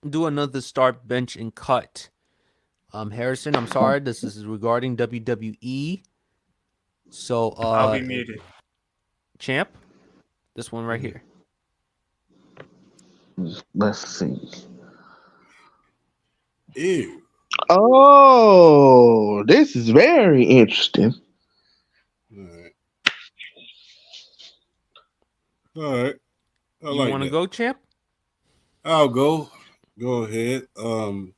do another start, bench, and cut. Harrison, I'm sorry. This is regarding WWE. So, I'll be muted. champ, this one right here. Let's see. Ew. Oh, this is very interesting. All right. All right. I You like want to that. go, champ? I'll go. Go ahead. I'm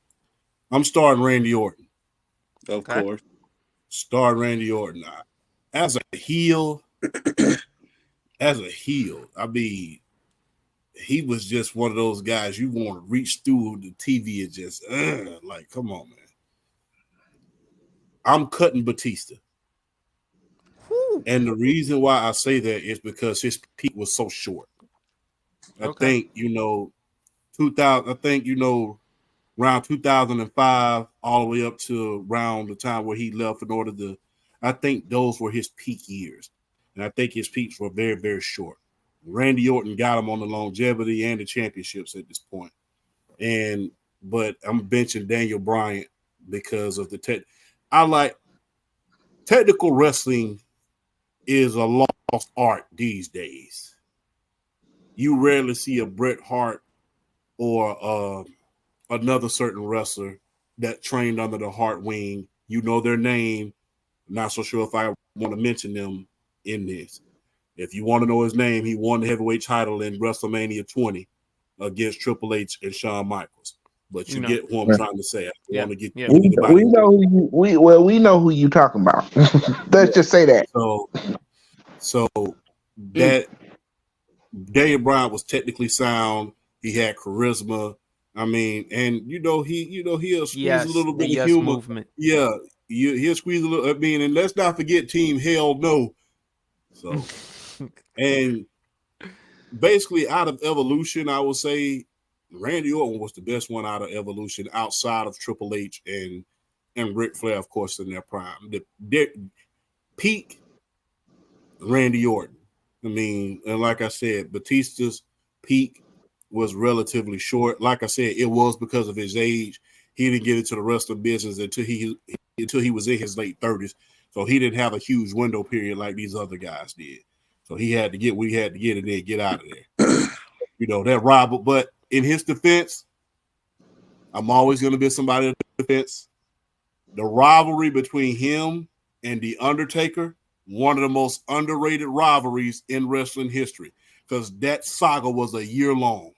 starting Randy Orton. Of Okay. course. Start Randy Orton. As a heel, I mean, he was just one of those guys you want to reach through the TV and just like, come on, man. I'm cutting Batista. Whew. And the reason why I say that is because his peak was so short. I Okay. think, 2000, around 2005, all the way up to around the time where he left in order to, I think those were his peak years. And I think his peaks were very, very short. Randy Orton got him on the longevity and the championships at this point. But I'm benching Daniel Bryan because of the I like technical wrestling is a lost art these days. You rarely see a Bret Hart or another certain wrestler that trained under the Hart wing. You know their name. Not so sure if I want to mention them in this. If you want to know his name, he won the heavyweight title in WrestleMania 20 against Triple H and Shawn Michaels. But you No. get what I'm trying to say. I Yeah. want to get Yeah. anybody. We know who you we know who you talking about. Let's just say that. So that Daniel Bryan was technically sound. He had charisma. I mean, and he'll squeeze a Yes. little The bit of yes humor. movement. Yeah, he'll squeeze a little. I mean, and let's not forget Team Hell No. So and basically out of Evolution, I would say Randy Orton was the best one out of Evolution outside of Triple H and Ric Flair, of course, in their prime. The peak Randy Orton. I mean, and like I said, Batista's peak was relatively short. Like I said, it was because of his age. He didn't get into the wrestling business until he was in his late 30s. So he didn't have a huge window period like these other guys did. So he had to get what he had to get and then get out of there. That rival. But in his defense, I'm always going to be somebody in defense. The rivalry between him and The Undertaker, one of the most underrated rivalries in wrestling history, because that saga was a year long,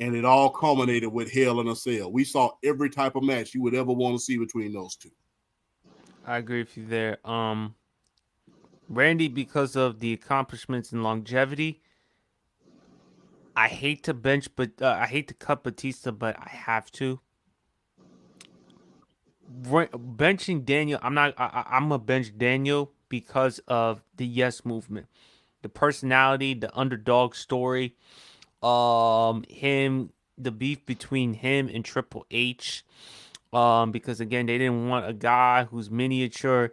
and it all culminated with Hell in a Cell. We saw every type of match you would ever want to see between those two. I agree with you there. Randy, because of the accomplishments and longevity, I hate to I hate to cut Batista, but I have to. Benching Daniel, I'm not. I'm a bench Daniel because of the yes movement, the personality, the underdog story. Him, the beef between him and Triple H. Because again, they didn't want a guy who's miniature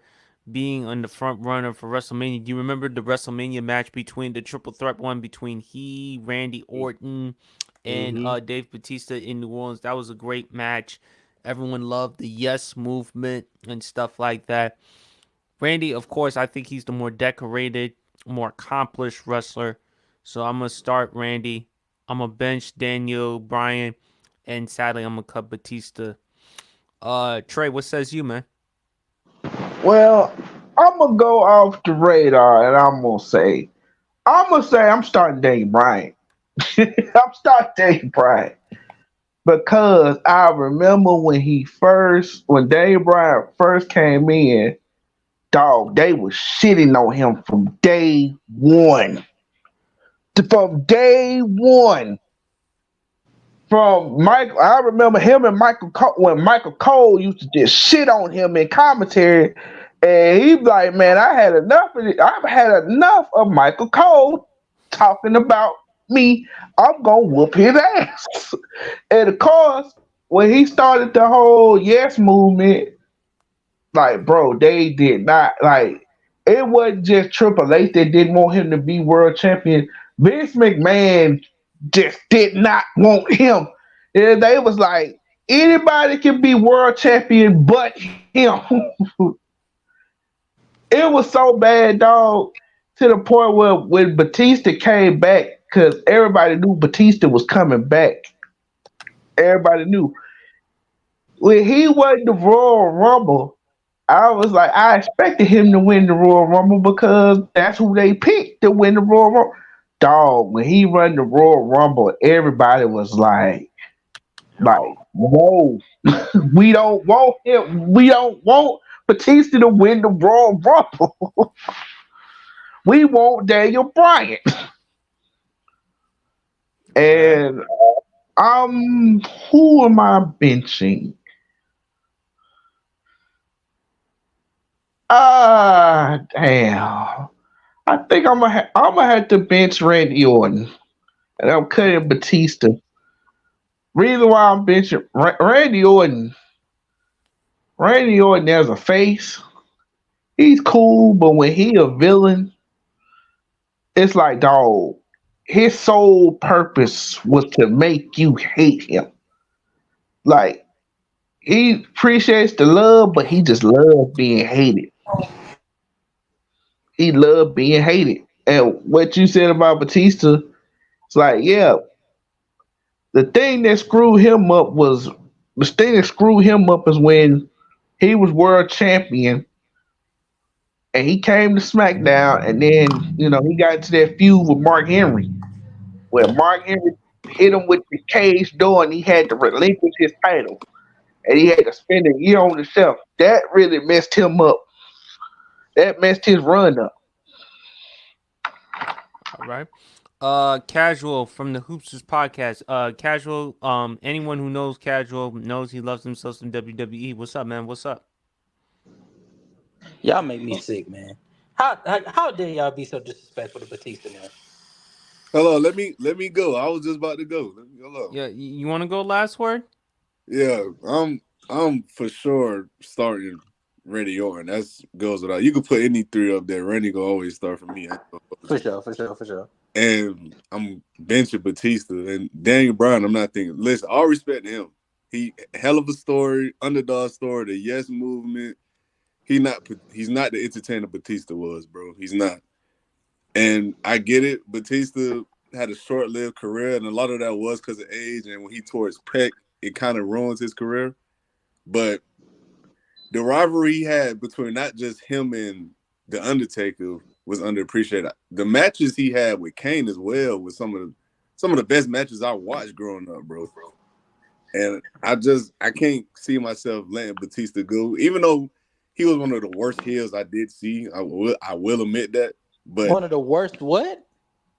being on the front runner for WrestleMania. Do you remember the WrestleMania match between the triple threat one between Randy Orton, and Mm-hmm. Dave Batista in New Orleans? That was a great match. Everyone loved the yes movement and stuff like that. Randy, of course, I think he's the more decorated, more accomplished wrestler. So I'm gonna start Randy. I'm gonna bench Daniel Bryan, and sadly, I'm gonna cut Batista. Trey, what says you, man? Well, I'm gonna go off the radar and I'm gonna say I'm starting Daniel Bryan. I'm starting Daniel Bryan because I remember when Daniel Bryan first came in, dog, they was shitting on him from day one. From day one. From Michael, I remember him and Michael Cole, when Michael Cole used to just shit on him in commentary, and he's like, "Man, I had enough of it. I've had enough of Michael Cole talking about me. I'm gonna whoop his ass." And of course, when he started the whole yes movement, like, bro, they did not like. It wasn't just Triple H that didn't want him to be world champion. Vince McMahon just did not want him. And they was like, anybody can be world champion but him. It was so bad, dog, to the point where when Batista came back, because everybody knew Batista was coming back. Everybody knew. When he won the Royal Rumble, I was like, I expected him to win the Royal Rumble because that's who they picked to win the Royal Rumble. Dog, when he won the Royal Rumble, everybody was like, whoa, we don't want him. We don't want Batista to win the Royal Rumble. We want Daniel Bryan. Okay. And who am I benching? Damn. I think I'm gonna have to bench Randy Orton, and I'm cutting Batista. Reason why I'm benching Randy Orton. Randy Orton as a face, he's cool, but when he a villain, it's like, dog, his sole purpose was to make you hate him. Like, he appreciates the love, but he just loves being hated. He loved being hated. And what you said about Batista, it's like, yeah, the thing that screwed him up was the thing that screwed him up is when he was world champion and he came to SmackDown, and then he got into that feud with Mark Henry, where Mark Henry hit him with the cage door, and he had to relinquish his title, and he had to spend a year on the shelf. That really messed him up. That messed his run up. All right. Casual from the Hoopsters podcast. Casual. Anyone who knows Casual knows he loves himself some WWE. What's up, man? What's up? Y'all make me sick, man. How dare y'all be so disrespectful to Batista, man? Hello, let me go. I was just about to go. Hello. Yeah, you want to go last word? Yeah, I'm for sure starting Randy Orton. That's goes without. You could put any three up there. Randy gonna always start for me. For sure. And I'm benching Batista and Daniel Bryan. I'm not thinking. Listen, all respect to him. He hell of a story, underdog story, the Yes movement. He's not the entertainer Batista was, bro. He's not. And I get it. Batista had a short-lived career, and a lot of that was because of age. And when he tore his pec, it kind of ruins his career. But the rivalry he had between not just him and The Undertaker was underappreciated. The matches he had with Kane as well was some of the best matches I watched growing up, bro. And I can't see myself letting Batista go, even though he was one of the worst heels I did see. I will admit that. But One of the worst what?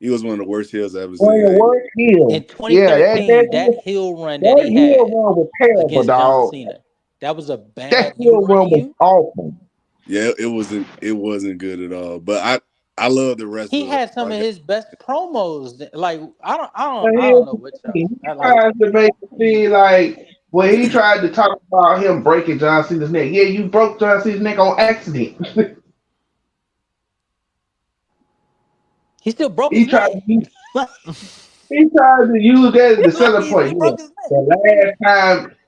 he was one of the worst heels I ever One of the seen. worst heels. In 2013, that heel run that he heel had run was terrible, against John dog. Cena. That was a bad That heel heel run run to was you. awful. Yeah, it wasn't good at all. But I love the rest He of had some of his best promos. Like I But don't know what he y'all. tries to make it seem like when he tried to talk about him breaking John Cena's neck. Yeah, you broke John Cena's neck on accident. He still broke he his tried neck. he tried to use that as the selling He point. still broke his neck.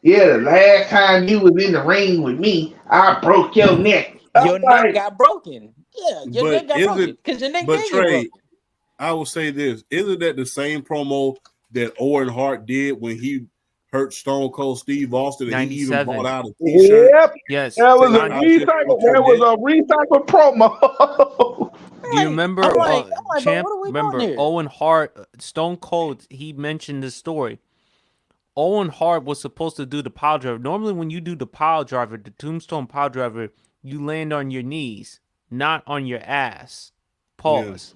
The last time you was in the ring with me, I broke your neck. I'm Your neck like, got broken. Yeah, your neck got broken because your neck did get Trey, broken. I will say this: isn't that the same promo that Owen Hart did when he hurt Stone Cold Steve Austin, and he even 97. bought out a T-shirt? yep, Yes. that was a Saying, "I just broke recycle. your That was neck." a recycle promo. Do you remember, I'm like, but Champ? what are we doing Remember here? Owen Hart, Stone Cold? He mentioned this story. Owen Hart was supposed to do the pile driver. Normally, when you do the pile driver, the tombstone pile driver, you land on your knees, not on your ass. Yeah. Pause.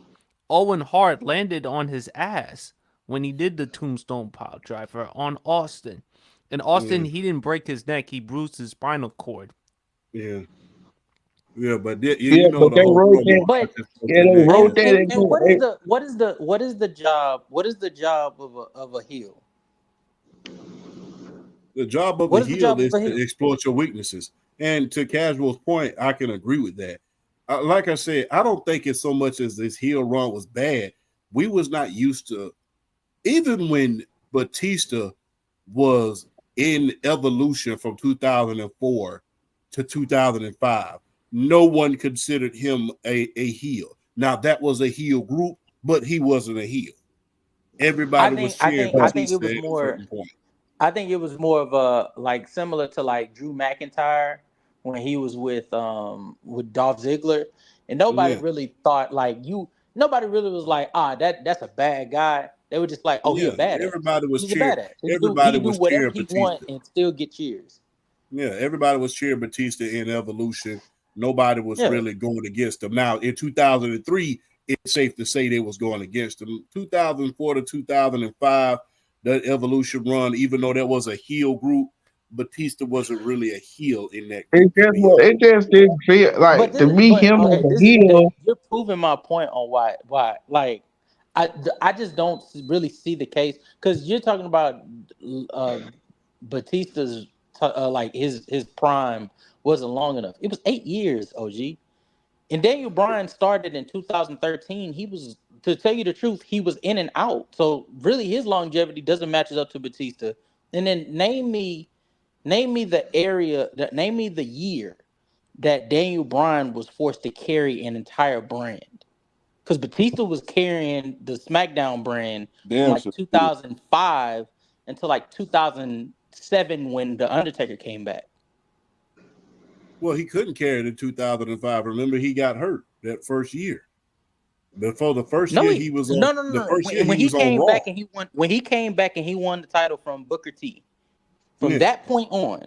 Owen Hart landed on his ass when he did the tombstone pile driver on Austin. In Austin, he didn't break his neck; he bruised his spinal cord. Yeah. Yeah, but you Yeah, know but the they whole wrote promo. that. But Yeah, they wrote that and into what is the job of a heel? The job of a What is the heel job is of a to heel? exploit your weaknesses. And to Casual's point, I can agree with that. Like I said, I don't think it's so much as this heel run was bad. We was not used to, even when Batista was in Evolution from 2004 to 2005. No one considered him a heel. Now that was a heel group, but he wasn't a heel. Everybody was cheering I think it Batista was at a more. certain point. I think it was more of a like similar to like Drew McIntyre when he was with Dolph Ziggler, and nobody Yeah, really thought like you. Nobody really was like, that's a bad guy. They were just like, oh, he a yeah. badass. Everybody was He's a cheering. badass. He Everybody can do was whatever cheering he want Batista. and still get cheers. Yeah, everybody was cheering Batista in Evolution. Nobody was Yeah, really going against him. Now, in 2003, it's safe to say they was going against him. 2004 to 2005, that Evolution run, even though that was a heel group, Batista wasn't really a heel in that group for me. It just didn't feel like to me but him as okay, a heel. you're proving my point on why like I just don't really see the case because you're talking about uh, Batista's like his prime wasn't long enough. It was 8 years, OG. And Daniel Bryan started in 2013. He was, to tell you the truth, he was in and out. So really, his longevity doesn't match up to Batista. And then name me the area that name me the year that Daniel Bryan was forced to carry an entire brand. Because Batista was carrying the SmackDown brand from Damn like sure. 2005 until like 2007 when The Undertaker came back. Well, he couldn't carry it in 2005. Remember, he got hurt that first year. Before the first No, year, he was on the no. first year When he he was on came Raw. back and he won, when he came back and he won the title from Booker T. From Yeah, that point on,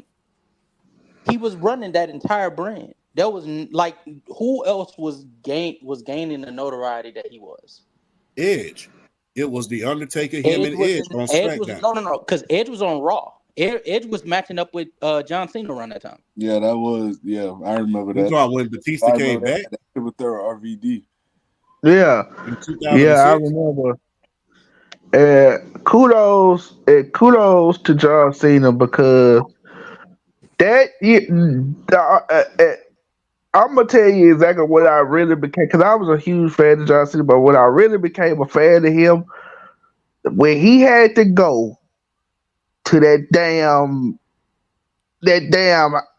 he was running that entire brand. There was like who else was gaining the notoriety that he was? Edge. It was the Undertaker, him, Edge and was Edge in on Edge was SmackDown. no because Edge was on Raw. Edge was matching up with John Cena around that time. Yeah, that was I remember You that. thought when Batista I came remember back that with their RVD. Yeah, in yeah, I 2006? remember. Kudos to John Cena because that I'm gonna tell you exactly what I really became because I was a huge fan of John Cena, but when I really became a fan of him when he had to go to that damn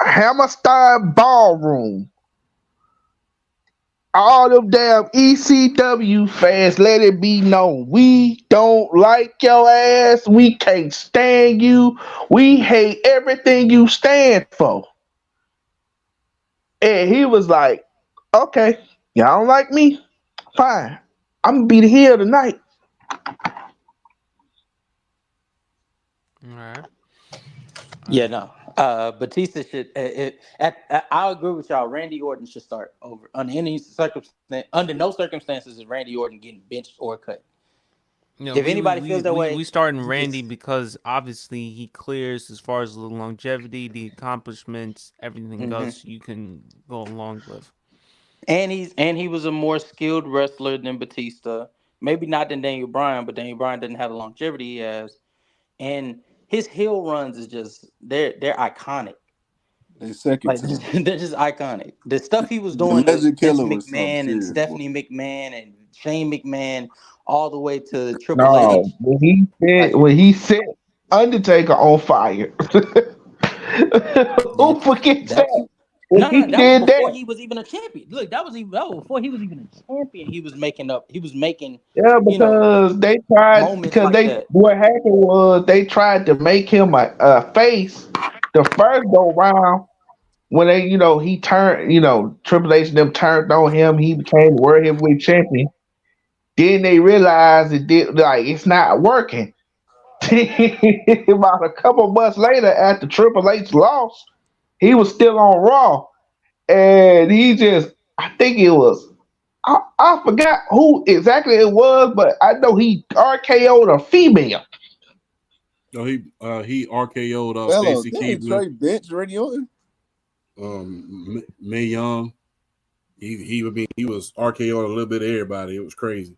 Hammerstein ballroom. All them damn ECW fans, let it be known. We don't like your ass. We can't stand you. We hate everything you stand for. And he was like, okay, y'all don't like me? Fine. I'm gonna be the heel tonight. All right. All Yeah, right. no. Batista should. I agree with y'all. Randy Orton should start over under any circumstance. Under no circumstances is Randy Orton getting benched or cut. You know, If anybody feels that way, we starting you Randy just because obviously he clears as far as the longevity, the accomplishments, everything hmm else you can go along with. and he was a more skilled wrestler than Batista. Maybe not than Daniel Bryan, but Daniel Bryan doesn't have the longevity he has. And his heel runs is just they're iconic. They second Like to him. they're just iconic. The stuff he was The doing with Legend Vince Killer was something McMahon and serious, boy. Stephanie McMahon and Shane McMahon, all the way to Triple H. No, Like, when he set Undertaker on fire. yeah, Who forgets that that? too. When No, he that was did before that. he was even a champion. Look, that was before he was even a champion. He was making up. He was making, Yeah, you know, because moments like that. what happened was they tried to make him a face the first go round when he turned, Triple H and them turned on him, he became World Heavyweight Champion. Then they realized it's not working. About a couple months later, after Triple H lost, he was still on Raw, and I think it was I forgot who exactly it was, but I know he RKO'd a female. No, he RKO'd Hello, Stacy didn't Keibler, Trey bench Randy Orton? Mae Young. He was RKO'd a little bit of everybody. It was crazy.